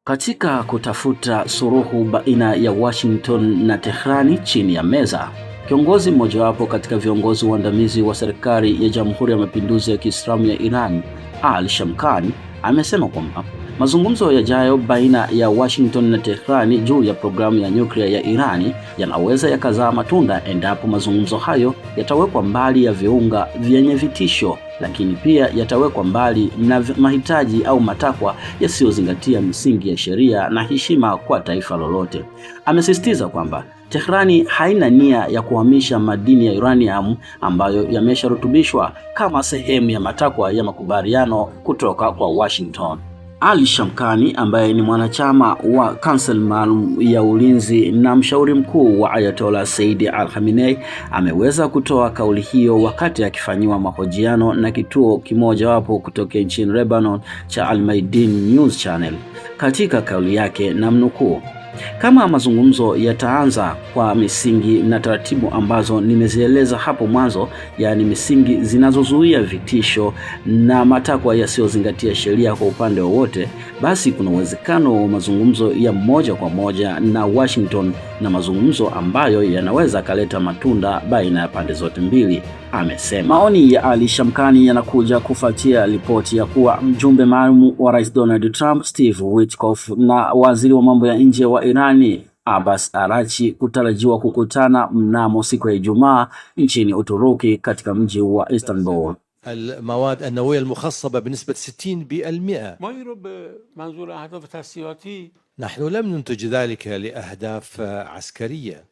Katika kutafuta suluhu baina ya Washington na Tehrani chini ya meza, kiongozi mmojawapo katika viongozi waandamizi wa serikali ya Jamhuri ya Mapinduzi ya Kiislamu ya Iran, Ali Shamkhani, amesema kwamba mazungumzo yajayo baina ya Washington na Tehrani juu ya programu ya nyuklia ya Irani yanaweza yakazaa matunda endapo mazungumzo hayo yatawekwa mbali ya viunga vyenye vitisho, lakini pia yatawekwa mbali na mahitaji au matakwa yasiyozingatia misingi ya sheria na heshima kwa taifa lolote. Amesisitiza kwamba Tehrani haina nia ya kuhamisha madini ya uranium ambayo yamesharutubishwa kama sehemu ya matakwa ya makubaliano kutoka kwa Washington. Ali Shamkhani, ambaye ni mwanachama wa Council maalum ya ulinzi na mshauri mkuu wa Ayatollah Said al-Khamenei, ameweza kutoa kauli hiyo wakati akifanyiwa mahojiano na kituo kimojawapo kutoka nchini Lebanon cha Al-Mayadin News Channel. Katika kauli yake namnukuu, "Kama mazungumzo yataanza kwa misingi na taratibu ambazo nimezieleza hapo mwanzo, yaani misingi zinazozuia vitisho na matakwa yasiyozingatia sheria kwa upande wowote, basi kuna uwezekano wa mazungumzo ya moja kwa moja na Washington na mazungumzo ambayo yanaweza kaleta matunda baina ya pande zote mbili," amesema. Maoni ya Ali Shamkhani yanakuja kufuatia ripoti ya kuwa mjumbe maalum wa Rais Donald Trump Steve Witkoff na waziri wa mambo ya nje wa Irani Abbas Araghchi kutarajiwa kukutana mnamo siku ya Ijumaa nchini Uturuki katika mji wa Istanbul. المواد النووية المخصبة بنسبة 60%. ما يرى بمنظور أهداف تسليحاتي. نحن لم ننتج ذلك لأهداف عسكرية.